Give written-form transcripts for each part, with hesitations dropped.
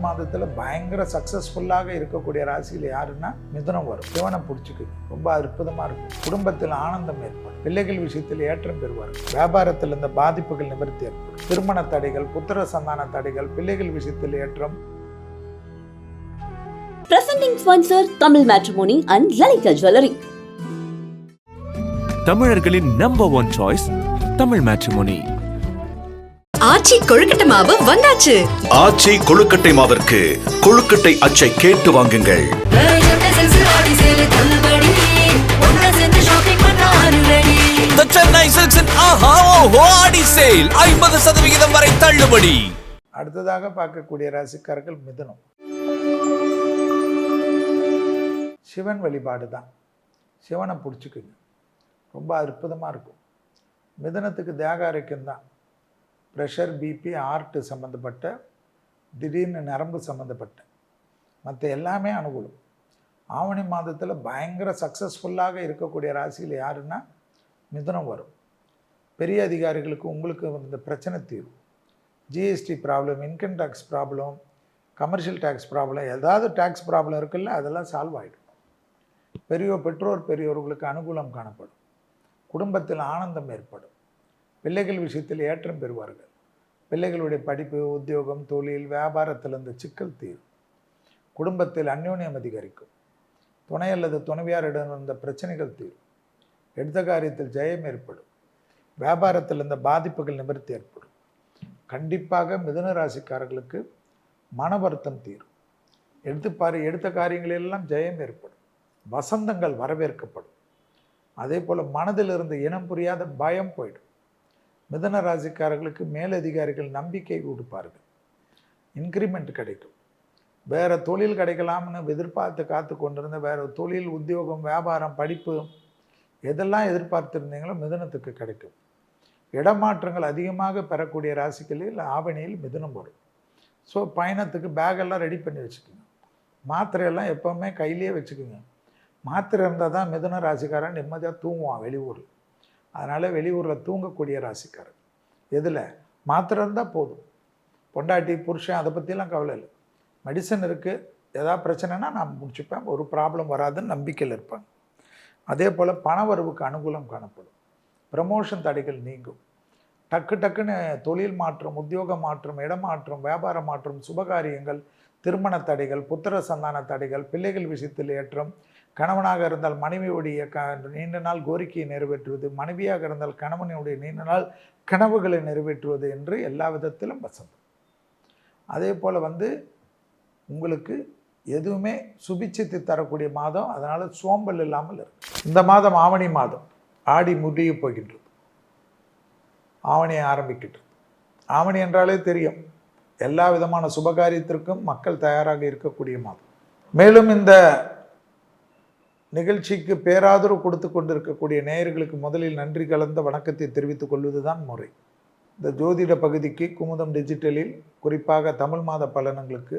மாதத்தில் பயங்கர சக்ஸஸ்ஃபுல்லாக இருக்கக்கூடிய ராசியில் யாருன்னா மிதுனம் வரும். சிவனை பிடிச்சிக்கு ரொம்ப அற்புதமாக இருக்கும். குடும்பத்தில் ஆனந்தம் ஏற்படும். பிள்ளைகள் விஷயத்தில் ஏற்றம் பெறுவார். வியாபாரத்தில் இந்த பாதிப்புகள் நிவர்த்தி ஏற்படும். திருமண தடைகள், புத்திர சந்தான தடைகள், பிள்ளைகள் விஷயத்தில் ஏற்றம். Presenting sponsor Tamil Matrimony and Lalika Jewelry. தமிழர்களின் நம்பர் 1 சாய்ஸ் தமிழ் மேட்ரிமோனி. ஆச்சி கொழுக்கட்டை மாவு வந்தாச்சு. ஆச்சி கொழுக்கட்டை மாவிற்கு கொழுக்கட்டை அச்சை கேட்டு வாங்குங்கள். The Chennai Silks in Aha Oho Adi Sale 50% வரை தள்ளுபடி. அடுத்ததாக பார்க்கக்கூடிய ராசிக்காரர்கள் மிதுனம். சிவன் வழிபாடு தான். சிவனை பிடிச்சிக்குங்க, ரொம்ப அற்புதமாக இருக்கும். மிதுனத்துக்கு தேக ஆரோக்கியம் தான். ப்ரெஷர், பிபி, ஹார்ட்டு சம்மந்தப்பட்ட, திடீர்னு நரம்பு சம்மந்தப்பட்ட, மற்ற எல்லாமே அனுகூலம். ஆவணி மாதத்தில் பயங்கர சக்ஸஸ்ஃபுல்லாக இருக்கக்கூடிய ராசியில் யாருன்னா மிதுனம் வரும். பெரிய அதிகாரிகளுக்கு உங்களுக்கு இந்த பிரச்சனை தீரும். GST problem, income tax problem, commercial tax problem, ஏதாவது டேக்ஸ் ப்ராப்ளம் இருக்குல்ல, அதெல்லாம் சால்வ் ஆகிடும். பெரியோர்களுக்கு அனுகூலம் காணப்படும். குடும்பத்தில் ஆனந்தம் ஏற்படும். பிள்ளைகள் விஷயத்தில் ஏற்றம் பெறுவார்கள். பிள்ளைகளுடைய படிப்பு, உத்தியோகம், தொழில், வியாபாரத்தில் இந்த சிக்கல் தீரும். குடும்பத்தில் அந்யோன்யம் அதிகரிக்கும். துணை அல்லது துணைவியாரிடம் இருந்த பிரச்சனைகள் தீரும். எடுத்த காரியத்தில் ஜெயம் ஏற்படும். வியாபாரத்தில் இந்த பாதிப்புகள் நிவர்த்தி ஏற்படும். கண்டிப்பாக மிதுன ராசிக்காரர்களுக்கு மன வருத்தம் தீரும். எடுத்த காரியங்களெல்லாம் ஜெயம் ஏற்படும். வசந்தங்கள் வரவேற்கப்படும். அதே போல் மனதில் இருந்த இனம் புரியாத பயம் போயிடும். மிதுன ராசிக்காரர்களுக்கு மேலதிகாரிகள் நம்பிக்கை கொடுப்பார்கள். இன்க்ரிமெண்ட் கிடைக்கும். வேறு தொழில் கிடைக்கலாம்னு எதிர்பார்த்து காத்து கொண்டிருந்த வேறு தொழில், உத்தியோகம், வியாபாரம், படிப்பு எதெல்லாம் எதிர்பார்த்துருந்தீங்களோ மிதுனத்துக்கு கிடைக்கும். இடமாற்றங்கள் அதிகமாக பெறக்கூடிய ராசிகளில் ஆவணியில் மிதுனம் வரும். ஸோ பயணத்துக்கு பேகெல்லாம் ரெடி பண்ணி வச்சுக்கோங்க. மாத்திரையெல்லாம் எப்போவுமே கையிலே வச்சுக்கோங்க. மாத்திரை இருந்தால் தான் மிதுன ராசிக்காரன் நிம்மதியாக தூங்குவான் வெளியூரில். அதனால் வெளியூரில் தூங்கக்கூடிய ராசிக்காரன். எதில் மாத்திரை இருந்தால் போதும். பொண்டாட்டி, புருஷன் அதை பற்றிலாம் கவலை இல்லை. மெடிசன் இருக்குது, ஏதாவது பிரச்சனைனா நான் முடிச்சுப்பேன், ஒரு ப்ராப்ளம் வராதுன்னு நம்பிக்கையில் இருப்பாங்க. அதே போல் பணவரவுக்கு அனுகூலம் காணப்படும். ப்ரமோஷன் தடைகள் நீங்கும். டக்குன்னு தொழில் மாற்றம், உத்தியோக மாற்றம், இடமாற்றம், வியாபார மாற்றம், சுபகாரியங்கள், திருமண தடைகள், புத்திர சந்தான தடைகள், பிள்ளைகள் விஷயத்தில் ஏற்றம், கணவனாக இருந்தால் மனைவியுடைய நீண்ட நாள் கோரிக்கையை நிறைவேற்றுவது, மனைவியாக இருந்தால் கணவனுடைய நீண்ட நாள் கனவுகளை நிறைவேற்றுவது என்று எல்லா விதத்திலும் வசந்தம். அதே போல் உங்களுக்கு எதுவுமே சுபிட்சத்தை தரக்கூடிய மாதம். அதனால் சோம்பல் இல்லாமல் இருக்கு. இந்த மாதம் ஆவணி மாதம். ஆடி முடிய போகின்றது, ஆவணியை ஆரம்பிக்கின்றது. ஆவணி என்றாலே தெரியும், எல்லா விதமான சுபகாரியத்திற்கும் மக்கள் தயாராக இருக்கக்கூடிய மாதம். மேலும் இந்த நிகழ்ச்சிக்கு பேராதரவு கொடுத்து கொண்டிருக்கக்கூடிய நேயர்களுக்கு முதலில் நன்றி கலந்த வணக்கத்தை தெரிவித்துக் கொள்வது தான் முறை. இந்த ஜோதிட பகுதிக்கு குமுதம் டிஜிட்டலில் குறிப்பாக தமிழ் மாத பலன்களுக்கு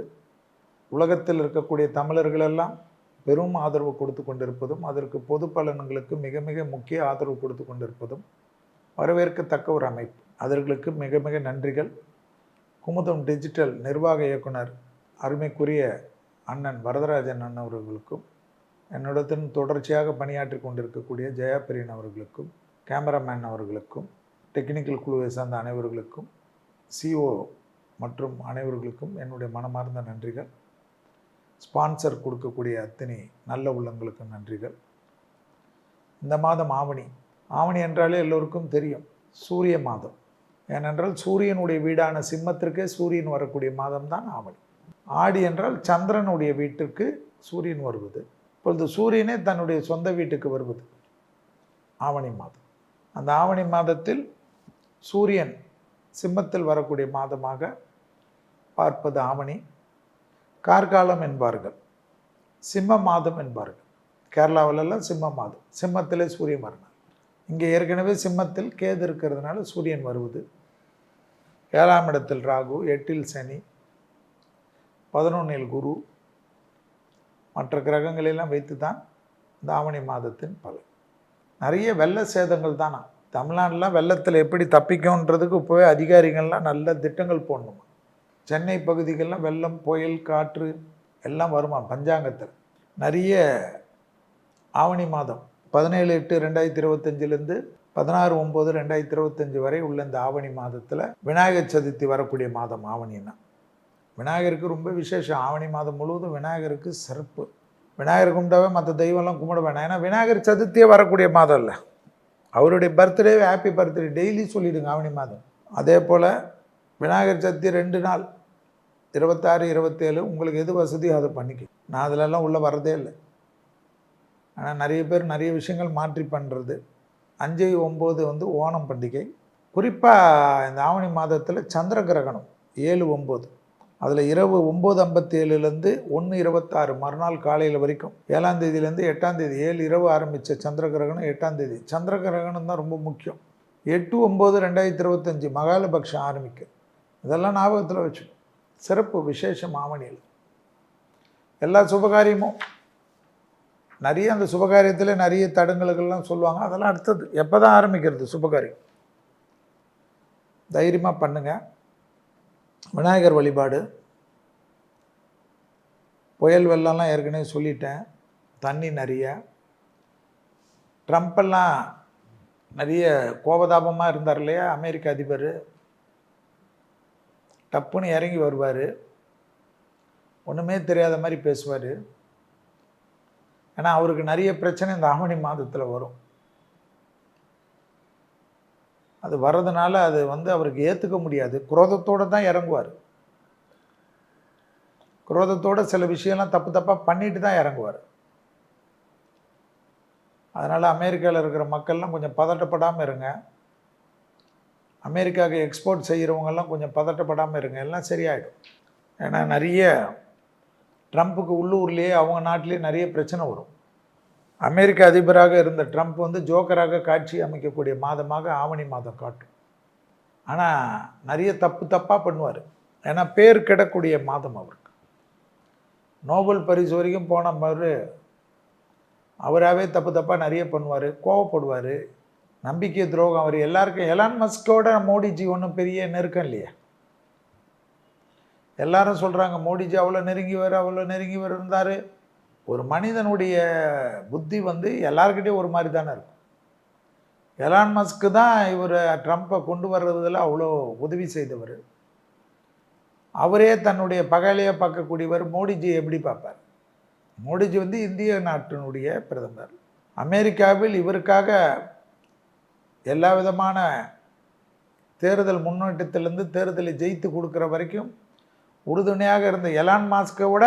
உலகத்தில் இருக்கக்கூடிய தமிழர்களெல்லாம் பெரும் ஆதரவு கொடுத்து கொண்டிருப்பதும், அதற்கு பொது பலன்களுக்கு மிக மிக முக்கிய ஆதரவு கொடுத்து கொண்டிருப்பதும் வரவேற்கத்தக்க ஒரு அமைப்பு. அதற்கு மிக மிக நன்றிகள். குமுதம் டிஜிட்டல் நிர்வாக இயக்குனர் அருமைக்குரிய அண்ணன் வரதராஜன் அண்ணன் அவர்களுக்கும், என்னுடன் தொடர்ச்சியாக பணியாற்றி கொண்டிருக்கக்கூடிய ஜெயாபிரியன் அவர்களுக்கும், கேமராமேன் அவர்களுக்கும், டெக்னிக்கல் குழுவை சார்ந்த அனைவர்களுக்கும், சிஓ மற்றும் அனைவர்களுக்கும் என்னுடைய மனமார்ந்த நன்றிகள். ஸ்பான்சர் கொடுக்கக்கூடிய அத்தனை நல்ல உள்ளங்களுக்கு நன்றிகள். இந்த மாதம் ஆவணி என்றாலே எல்லோருக்கும் தெரியும், சூரிய மாதம். ஏனென்றால் சூரியனுடைய வீடான சிம்மத்திற்கே சூரியன் வரக்கூடிய மாதம் தான் ஆவணி. ஆடி என்றால் சந்திரனுடைய வீட்டுக்கு சூரியன் வருவது. இப்பொழுது சூரியனே தன்னுடைய சொந்த வீட்டுக்கு வருவது ஆவணி மாதம். அந்த ஆவணி மாதத்தில் சூரியன் சிம்மத்தில் வரக்கூடிய மாதமாக பார்ப்பது ஆவணி. கார்காலம் என்பார்கள், சிம்ம மாதம் என்பார்கள். கேரளாவிலெல்லாம் சிம்ம மாதம், சிம்மத்திலே சூரியன் வரணும். இங்கே ஏற்கனவே சிம்மத்தில் கேது இருக்கிறதுனால சூரியன் வருவது. 7ஆம் இடத்தில் ராகு, 8இல் சனி, 11இல் குரு, மற்ற கிரகங்களெல்லாம் வைத்து தான் இந்த ஆவணி மாதத்தின் பலன். நிறைய வெள்ள சேதங்கள் தானா. தமிழ்நாடுலாம் வெள்ளத்தில் எப்படி தப்பிக்கும்ன்றதுக்கு இப்போவே அதிகாரிகள்லாம் நல்ல திட்டங்கள் போடணுமா. சென்னை பகுதிகளெலாம் வெள்ளம், புயல், காற்று எல்லாம் வருமா பஞ்சாங்கத்தில். நிறைய ஆவணி மாதம் 17/8/2025 16/9/2025 வரை உள்ள இந்த ஆவணி மாதத்தில் விநாயகர் சதுர்த்தி வரக்கூடிய மாதம் ஆவணின்னா. விநாயகருக்கு ரொம்ப விசேஷம். ஆவணி மாதம் முழுவதும் விநாயகருக்கு சிறப்பு. விநாயகர் கும்பிட்டாவே மற்ற தெய்வம்லாம் கும்பிட வேணாம். ஏன்னா விநாயகர் சதுர்த்தியே வரக்கூடிய மாதம் இல்லை. அவருடைய பர்த்டே ஹாப்பி பர்த்டே டெய்லி சொல்லிவிடுங்க ஆவணி மாதம். அதே போல் விநாயகர் சதுர்த்தி 2 நாள் 26, 27 உங்களுக்கு எது வசதியோ அதை பண்ணிக்க. நான் அதிலெல்லாம் உள்ளே வர்றதே இல்லை. ஆனால் நிறைய பேர் நிறைய விஷயங்கள் மாற்றி பண்ணுறது. 5, 9 வந்து ஓணம் பண்டிகை. குறிப்பாக இந்த ஆவணி மாதத்தில் சந்திர கிரகணம் 7, 9 அதில் இரவு 9:57 1:26 மறுநாள் காலையில் வரைக்கும் 7ஆம் தேதியிலேருந்து 8ஆம் தேதி 7 இரவு ஆரம்பித்த சந்திர கிரகணம் 8ஆம் தேதி. சந்திர கிரகணம் தான் ரொம்ப முக்கியம். 8/9/2025 மகாலபக்ஷம் ஆரம்பிக்கும். இதெல்லாம் ஞாபகத்தில் வச்சுக்கணும். சிறப்பு விசேஷம் ஆவணியில் எல்லா சுபகாரியமும் நிறைய. அந்த சுபகாரியத்தில் நிறைய தடங்களுக்கெல்லாம் சொல்லுவாங்க. அதெல்லாம் அடுத்தது எப்போ தான் ஆரம்பிக்கிறது சுபகாரியம். தைரியமாக பண்ணுங்கள். விநாயகர் வழிபாடு. புயல் வெள்ளம்லாம் ஏற்கனவே சொல்லிட்டேன். தண்ணி நிறைய. ட்ரம்ப்பெல்லாம் நிறைய கோபதாபமாக இருந்தார் இல்லையா அமெரிக்க அதிபர். டப்புன்னு இறங்கி வருவார். ஒன்றுமே தெரியாத மாதிரி பேசுவார். ஏன்னா அவருக்கு நிறைய பிரச்சனை இந்த ஆவணி மாதத்தில் வரும். அது வர்றதுனால அது வந்து அவருக்கு ஏற்றுக்க முடியாது. குரோதத்தோடு தான் இறங்குவார். குரோதத்தோடு சில விஷயம்லாம் தப்பாக பண்ணிட்டு தான் இறங்குவார். அதனால் அமெரிக்காவில் இருக்கிற மக்கள்லாம் கொஞ்சம் பதட்டப்படாமல் இருங்க. அமெரிக்காவுக்கு எக்ஸ்போர்ட் செய்கிறவங்கெல்லாம் கொஞ்சம் பதட்டப்படாமல் இருங்க. எல்லாம் சரியாயிடும். ஏன்னா நிறைய ட்ரம்ப்புக்கு உள்ளூர்லேயே அவங்க நாட்டிலே நிறைய பிரச்சனை வரும். அமெரிக்க அதிபராக இருந்த ட்ரம்ப் வந்து ஜோக்கராக காட்சி அமைக்கக்கூடிய மாதமாக ஆவணி மாதம் காட்டும். ஆனால் நிறைய தப்பாக பண்ணுவார். ஏன்னா பேர் கிடக்கூடிய மாதம் அவருக்கு. நோபல் பரிசு வரைக்கும் போன மாதிரி அவராகவே தப்பாக நிறைய பண்ணுவார். கோவப்படுவார். நம்பிக்கை துரோகம். அவர் எல்லாருக்கும் எலான் மஸ்கோட மோடிஜி ஒன்றும் பெரிய நெருக்கம் இல்லையா. எல்லாரும் சொல்கிறாங்க மோடிஜி அவ்வளோ நெருங்கி இருந்தார். ஒரு மனிதனுடைய புத்தி வந்து எல்லாருக்கிட்டையும் ஒரு மாதிரி தானே இருக்கும். எலான் மஸ்க்கு தான் இவர் ட்ரம்ப்பை கொண்டு வர்றதில் அவ்வளோ உதவி செய்தவர். அவரே தன்னுடைய பகையிலையாக பார்க்கக்கூடியவர். மோடிஜி எப்படி பார்ப்பார்? மோடிஜி வந்து இந்திய நாட்டினுடைய பிரதமர். அமெரிக்காவில் இவருக்காக எல்லா விதமான தேர்தல் முன்னேற்றத்திலேருந்து தேர்தலை ஜெயித்து கொடுக்குற வரைக்கும் உறுதுணையாக இருந்த எலான் மாஸ்கை விட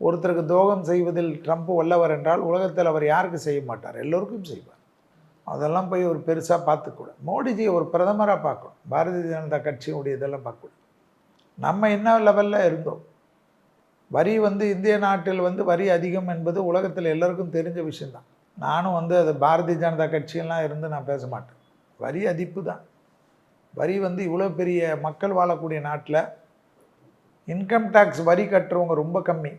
ஒருத்தருக்கு துரோகம் செய்வதில் ட்ரம்ப் வல்லவர் என்றால் உலகத்தில் அவர் யாருக்கு செய்ய மாட்டார்? எல்லோருக்கும் செய்வார். அதெல்லாம் போய் ஒரு பெருசாக பார்த்துக்கூடாது. மோடிஜி ஒரு பிரதமராக பார்க்கணும். பாரதிய ஜனதா கட்சியினுடைய இதெல்லாம் பார்க்கக்கூடாது. நம்ம என்ன லெவலில் இருந்தோம். வரி வந்து இந்திய நாட்டில் வந்து வரி அதிகம் என்பது உலகத்தில் எல்லோருக்கும் தெரிஞ்ச விஷயந்தான். நானும் வந்து அது பாரதிய ஜனதா கட்சியெல்லாம் இருந்து நான் பேச மாட்டேன். வரி அதிப்பு தான். வரி வந்து இவ்வளோ பெரிய மக்கள் வாழக்கூடிய நாட்டில் இன்கம் டேக்ஸ் வரி கட்டுறவங்க ரொம்ப கம்மி.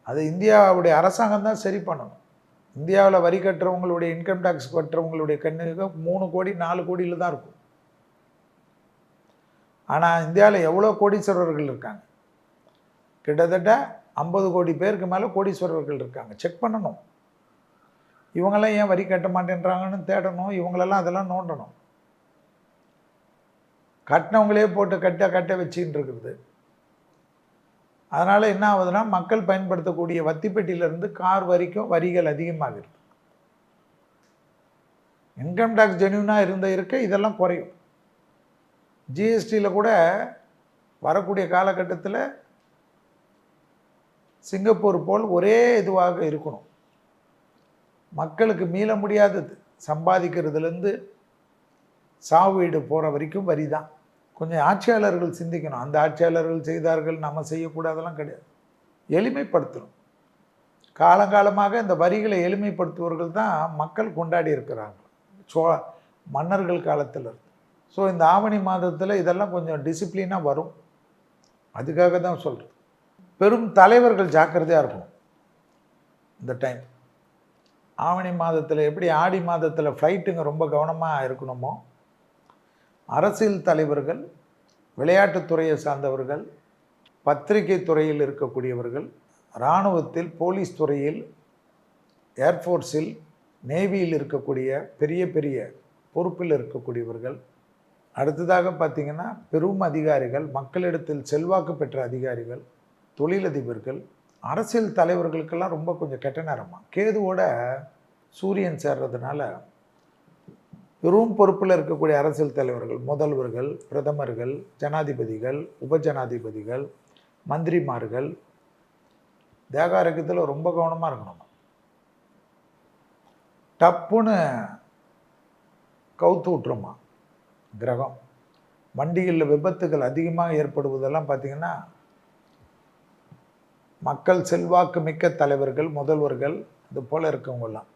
அது இந்தியாவுடைய அரசாங்கம் தான் சரி பண்ணணும். இந்தியாவில் வரி கட்டுறவங்களுடைய இன்கம் டேக்ஸ் கட்டுறவங்களுடைய கண்ணுக்கு 3 கோடி 4 கோடியில் தான் இருக்கும். ஆனால் இந்தியாவில் எவ்வளோ கோடீஸ்வரர்கள் இருக்காங்க? கிட்டத்தட்ட 50 கோடி பேருக்கு மேலே கோடீஸ்வரர்கள் இருக்காங்க. செக் பண்ணணும். இவங்கெல்லாம் ஏன் வரி கட்ட மாட்டேன்றாங்கன்னு தேடணும். இவங்களெல்லாம் அதெல்லாம் நோண்டணும். கட்டினவங்களே போட்டு கட்ட வச்சுக்கிட்டு இருக்குது. அதனால் என்ன ஆகுதுன்னா மக்கள் பயன்படுத்தக்கூடிய வத்திப்பெட்டியிலேருந்து கார் வரைக்கும் வரிகள் அதிகமாகிறது. இன்கம் டேக்ஸ் ஜென்யூனாக இருக்க இதெல்லாம் குறையும். ஜிஎஸ்டியில் கூட வரக்கூடிய காலகட்டத்தில் சிங்கப்பூர் போல் ஒரே இதுவாக இருக்கணும். மக்களுக்கு மீள முடியாதது. சம்பாதிக்கிறதுலேருந்து சாவு வீடு போகிற வரைக்கும் வரி தான். கொஞ்சம் ஆட்சியாளர்கள் சிந்திக்கணும். அந்த ஆட்சியாளர்கள் செய்தார்கள் நம்ம செய்யக்கூடாதெல்லாம் கிடையாது. எளிமைப்படுத்தணும். காலங்காலமாக இந்த வரிகளை எளிமைப்படுத்துவர்கள் தான் மக்கள் கொண்டாடி இருக்கிறாங்க மன்னர்கள் காலத்தில் இருந்து. ஸோ இந்த ஆவணி மாதத்தில் இதெல்லாம் கொஞ்சம் டிசிப்ளினாக வரும். அதுக்காக தான் சொல்கிறது. பெரும் தலைவர்கள் ஜாக்கிரதையாக இருக்கணும் இந்த டைம். ஆவணி மாதத்தில் எப்படி ஆடி மாதத்தில் ஃப்ளைட்டுங்க ரொம்ப கவனமாக இருக்கணுமோ, அரசியல் தலைவர்கள் விளையாட்டுத்துறையை சார்ந்தவர்கள், பத்திரிகை துறையில் இருக்கக்கூடியவர்கள், இராணுவத்தில், போலீஸ் துறையில், ஏர்ஃபோர்ஸில், நேவியில் இருக்கக்கூடிய பெரிய பெரிய பொறுப்பில் இருக்கக்கூடியவர்கள், அடுத்ததாக பார்த்திங்கன்னா பெரும் அதிகாரிகள், மக்களிடத்தில் செல்வாக்கு பெற்ற அதிகாரிகள், தொழிலதிபர்கள், அரசியல் தலைவர்களுக்கெல்லாம் ரொம்ப கொஞ்சம் கெட்ட நேரமாக கேதுவோட சூரியன் சேர்றதுனால பெரும் பொறுப்பில் இருக்கக்கூடிய அரசியல் தலைவர்கள், முதல்வர்கள், பிரதமர்கள், ஜனாதிபதிகள், உபஜனாதிபதிகள், மந்திரிமார்கள் தேக ஆரோக்கியத்தில் ரொம்ப கவனமாக இருக்கணும். டப்புன்னு கவுத்து விட்டுருமா கிரகம். வண்டிகளில் விபத்துகள் அதிகமாக ஏற்படுவதெல்லாம் பார்த்திங்கன்னா மக்கள் செல்வாக்கு மிக்க தலைவர்கள், முதல்வர்கள், இது போல் இருக்கவங்கெல்லாம்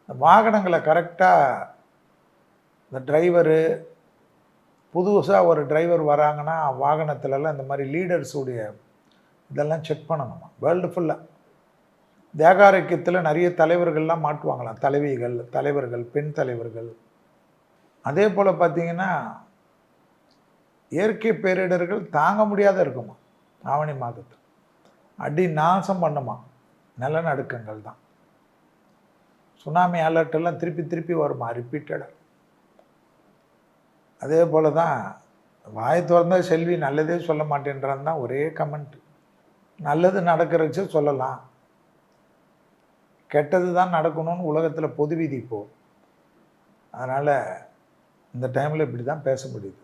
இந்த வாகனங்களை கரெக்டாக இந்த டிரைவரு, புதுசாக ஒரு டிரைவர் வராங்கன்னா வாகனத்துலலாம் இந்த மாதிரி லீடர்ஸுடைய இதெல்லாம் செக் பண்ணணுமா. வேர்ல்டு ஃபுல்லாக தேக ஆரோக்கியத்தில் நிறைய தலைவர்கள்லாம் மாட்டுவாங்களாம். தலைவிகள், தலைவர்கள், பெண் தலைவர்கள். அதே போல் பார்த்திங்கன்னா இயற்கை பேரிடர்கள் தாங்க முடியாத இருக்குமா. ஆவணி மாதத்தில் அடி நாசம் பண்ணுமா. நிலநடுக்கங்கள் தான். சுனாமி அலர்ட்டெல்லாம் திருப்பி திருப்பி வருமா, ரிப்பீட்டடாக. அதே போல் தான் வாய் திறந்த செல்வி நல்லதே சொல்ல மாட்டேன்றான் தான் ஒரே கமெண்ட். நல்லது நடக்கிறச்சு சொல்லலாம், கெட்டது தான் நடக்கணும்னு உலகத்தில் பொது விதி இப்போ. அதனால் இந்த டைமில் இப்படி தான் பேச முடியுது.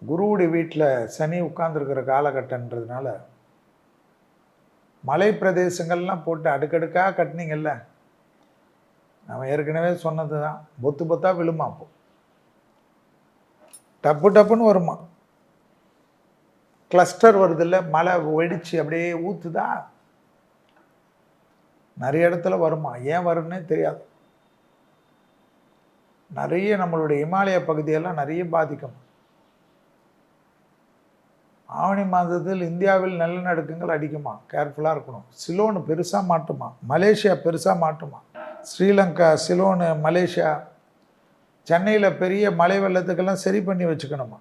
குருவுடைய வீட்டில் சனி உட்கார்ந்துருக்கிற காலகட்டன்றதுனால மலை பிரதேசங்கள்லாம் போட்டு அடுக்கடுக்காக கட்டினீங்கல்ல, நம்ம ஏற்கனவே சொன்னது தான், பொத்து பொத்தாக விழுமா. அப்போ டப்பு டப்புன்னு வருமா. கிளஸ்டர் வருதில்ல, மழை வெடித்து அப்படியே ஊற்றுதா, நிறைய இடத்துல வருமா. ஏன் வரும்னே தெரியாது. நிறைய நம்மளுடைய இமாலய பகுதியெல்லாம் நிறைய பாதிக்கும். ஆவணி மாதத்தில் இந்தியாவில் நிலநடுக்கங்கள் அடிக்குமா, கேர்ஃபுல்லாக இருக்கணும். சிலோனு பெருசாக மாட்டுமா, மலேசியா பெருசாக மாட்டுமா. ஸ்ரீலங்கா, சிலோனு, மலேசியா, சென்னையில் பெரிய மழை வெள்ளத்துக்கெல்லாம் சரி பண்ணி வச்சுக்கணுமா.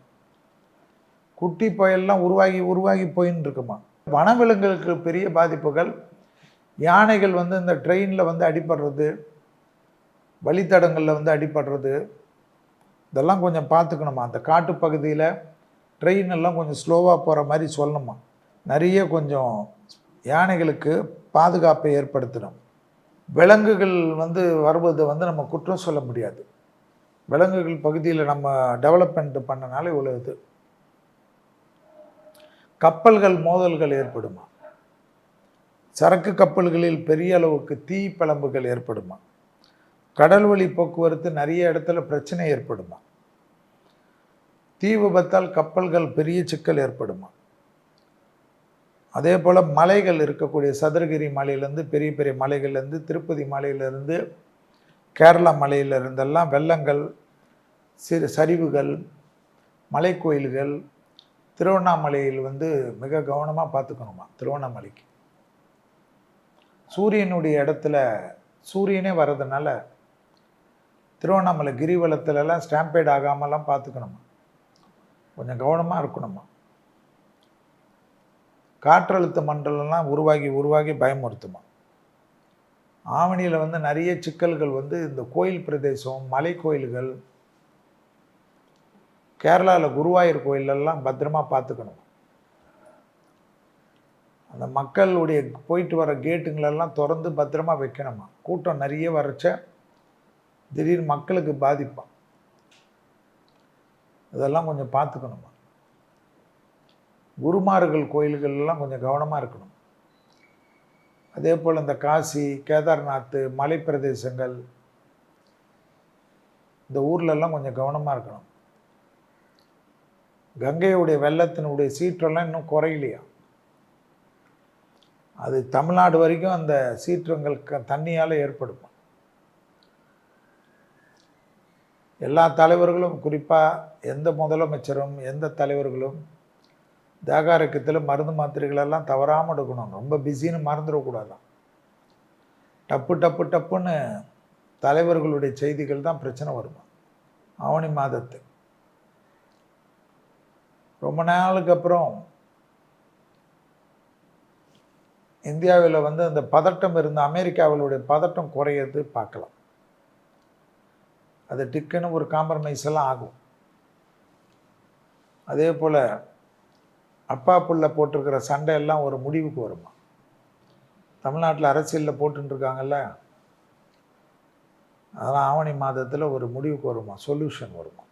குட்டி புயல்லாம் உருவாகி போயின்னு இருக்குமா. வனவிலங்குகளுக்கு பெரிய பாதிப்புகள். யானைகள் இந்த ட்ரெயினில் அடிபடுறது, வழித்தடங்களில் அடிபடுறது, இதெல்லாம் கொஞ்சம் பார்த்துக்கணுமா. அந்த காட்டு பகுதியில் ட்ரெயின் எல்லாம் கொஞ்சம் ஸ்லோவாக போகிற மாதிரி சொல்லணுமா. நிறைய கொஞ்சம் யானைகளுக்கு பாதுகாப்பை ஏற்படுத்தணும். விலங்குகள் வருவது நம்ம குற்றம் சொல்ல முடியாது. விலங்குகள் பகுதியில் நம்ம டெவலப்மெண்ட் பண்ணனால இவ்வளோ இது. கப்பல்கள் மோதல்கள் ஏற்படுமா. சரக்கு கப்பல்களில் பெரிய அளவுக்கு தீ பிளம்புகள் ஏற்படுமா. கடல் வழி போக்குவரத்து நிறைய இடத்துல பிரச்சனை ஏற்படுமா. தீ விபத்தால் கப்பல்கள் பெரிய சிக்கல் ஏற்படுமா. அதே போல் மலைகள் இருக்கக்கூடிய சதுரகிரி மலையிலேருந்து, பெரிய பெரிய மலைகள்லேருந்து, திருப்பதி மலையிலேருந்து, கேரளா மலையிலிருந்தெல்லாம் வெள்ளங்கள், சிறு சரிவுகள், மலை கோயில்கள். திருவண்ணாமலையில் மிக கவனமாக பார்த்துக்கணுமா. திருவண்ணாமலைக்கு சூரியனுடைய இடத்துல சூரியனே வர்றதுனால திருவண்ணாமலை கிரிவலத்திலலாம் ஸ்டாம்பேட் ஆகாமலாம் பார்த்துக்கணுமா. கொஞ்சம் கவனமாக இருக்கணுமா. காற்றழுத்த மண்டலம்லாம் உருவாகி பயமுறுத்துமா. ஆவணியில் நிறைய சிக்கல்கள் இந்த கோயில் பிரதேசம், மலை கோயில்கள், கேரளாவில் குருவாயூர் கோயிலெல்லாம் பத்திரமா பார்த்துக்கணும். அந்த மக்களுடைய போயிட்டு வர கேட்டுங்களெல்லாம் திறந்து பத்திரமா வைக்கணுமா. கூட்டம் நிறைய வரைச்ச திடீர்னு மக்களுக்கு பாதிப்பான். இதெல்லாம் கொஞ்சம் பார்த்துக்கணுமா. குருமார்கள் கோயில்கள்லாம் கொஞ்சம் கவனமாக இருக்கணும். அதே போல் இந்த காசி, கேதார்நாத், மலை பிரதேசங்கள், இந்த ஊர்லெல்லாம் கொஞ்சம் கவனமாக இருக்கணும். கங்கையுடைய வெள்ளத்தினுடைய சீற்றெல்லாம் இன்னும் குறையிலையா. அது தமிழ்நாடு வரைக்கும் அந்த சீற்றங்கள் தண்ணியால் ஏற்படும். எல்லா தலைவர்களும், குறிப்பாக எந்த முதலமைச்சரும் எந்த தலைவர்களும் தேக ஆரோக்கியத்தில் மருந்து மாத்திரைகளெல்லாம் தவறாமல் எடுக்கணும். ரொம்ப பிஸின்னு மறந்துடக்கூடாதான். டப்புன்னு தலைவர்களுடைய செய்திகள் தான் பிரச்சனை வருமா ஆவணி மாதத்து. ரொம்ப நாளுக்கு அப்புறம் இந்தியாவில் வந்து அந்த பதட்டம் இருந்த அமெரிக்காவிலுடைய பதட்டம் குறையிறது பார்க்கலாம். அது டிக்குன்னு ஒரு காம்ப்ரமைஸ் எல்லாம் ஆகும். அதே போல் அப்பா புள்ள போட்டிருக்கிற சண்டை எல்லாம் ஒரு முடிவுக்கு வருமா? தமிழ்நாட்டில் அரசியலில் போட்டுருக்காங்கல்ல, அதெல்லாம் ஆவணி மாதத்தில் ஒரு முடிவுக்கு வருமா, சொல்யூஷன் வருமா?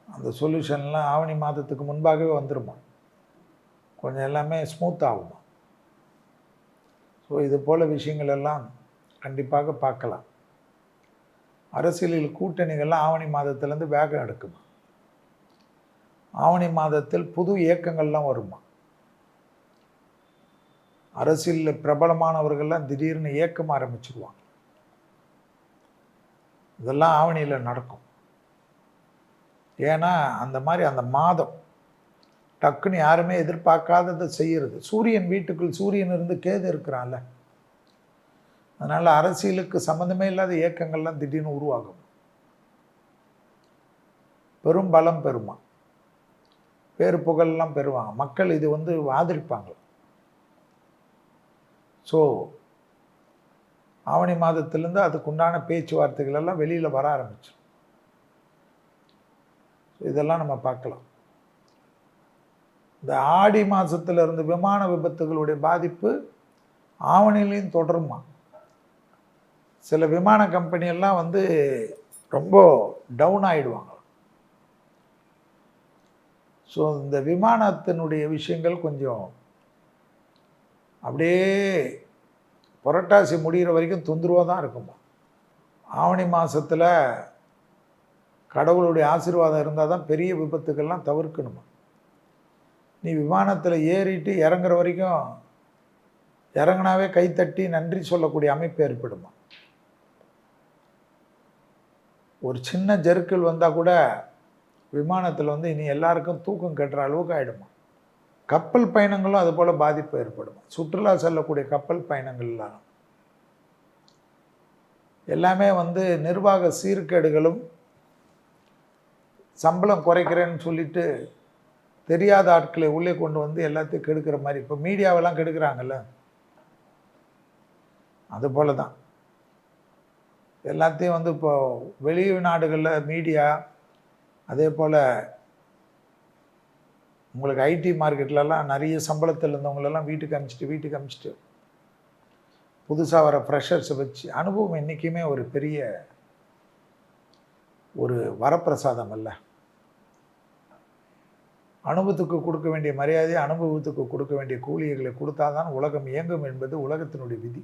அந்த சொல்யூஷன்லாம் ஆவணி மாதத்துக்கு முன்பாகவே வந்துருமா, கொஞ்சம் எல்லாமே ஸ்மூத் ஆகுமா? ஸோ இது போல் விஷயங்கள் எல்லாம் கண்டிப்பாக பார்க்கலாம். அரசியலில் கூட்டணிகள்லாம் ஆவணி மாதத்துலேருந்து வேகம் எடுக்குமா? ஆவணி மாதத்தில் புது இயக்கங்கள்லாம் வருமா? அரசியலில் பிரபலமானவர்கள்லாம் திடீர்னு இயக்கம் ஆரம்பிச்சிருவாங்க. இதெல்லாம் ஆவணியில் நடக்கும். ஏன்னா அந்த மாதிரி அந்த மாதம் டக்குன்னு யாருமே எதிர்பார்க்காததை செய்கிறது. சூரியன் வீட்டுக்குள் சூரியன் இருந்து கேது இருக்கிறான்ல, அதனால் அரசியலுக்கு சம்மந்தமே இல்லாத இயக்கங்கள்லாம் திடீர்னு உருவாகும். பெரும் பலம் பெறுமா, பேரு புகழெல்லாம் பெறுவாங்க. மக்கள் இது வந்து ஆதரிப்பாங்க. ஸோ ஆவணி மாதத்திலேருந்து அதுக்குண்டான பேச்சுவார்த்தைகள் எல்லாம் வெளியில் வர ஆரம்பிச்சிடும். இதெல்லாம் நம்ம பார்க்கலாம். இந்த ஆடி மாதத்தில் இருந்து விமான விபத்துகளுடைய பாதிப்பு ஆவணிலையும் தொடருமா? சில விமான கம்பெனியெல்லாம் வந்து ரொம்ப டவுன் ஆகிடுவாங்க. ஸோ இந்த விமானத்தினுடைய விஷயங்கள் கொஞ்சம் அப்படியே புரட்டாசி முடிகிற வரைக்கும் தொந்தரவாக தான் இருக்குமா. ஆவணி மாதத்தில் கடவுளுடைய ஆசீர்வாதம் இருந்தால் தான் பெரிய விபத்துக்கள்லாம் தவிர்க்கணுமா. நீ விமானத்தில் ஏறிட்டு இறங்குற வரைக்கும் இறங்கினாவே கைத்தட்டி நன்றி சொல்லக்கூடிய அமைப்பு ஏற்படுமா. ஒரு சின்ன ஜெருக்கல் வந்தால் கூட விமானத்தில் வந்து இனி எல்லாருக்கும் தூக்கம் கட்டுற அளவுக்கு ஆகிடுமா. கப்பல் பயணங்களும் அதுபோல் பாதிப்பு ஏற்படும். சுற்றுலா செல்லக்கூடிய கப்பல் பயணங்கள்லாம் எல்லாமே வந்து நிர்வாக சீர்கேடுகளும் சம்பளம் குறைக்கிறேன்னு சொல்லிட்டு தெரியாத ஆட்களை உள்ளே கொண்டு வந்து எல்லாத்தையும் கெடுக்கிற மாதிரி இப்போ மீடியாவெல்லாம் கெடுக்கிறாங்கல்ல, அதுபோல தான் எல்லாத்தையும் வந்து இப்போ வெளிநாடுகளில் மீடியா, அதே போல் உங்களுக்கு ஐடி மார்க்கெட்லலாம் நிறைய சம்பளத்தில் இருந்தவங்களெல்லாம் வீட்டுக்கு அனுப்பிச்சிட்டு புதுசாக வர ஃப்ரெஷர்ஸை வச்சு அனுபவம் என்றைக்குமே ஒரு பெரிய ஒரு வரப்பிரசாதம் அல்ல. அனுபவத்துக்கு கொடுக்க வேண்டிய மரியாதை, அனுபவத்துக்கு கொடுக்க வேண்டிய கூலிகளை கொடுத்தாதான் உலகம் இயங்கும் என்பது உலகத்தினுடைய விதி.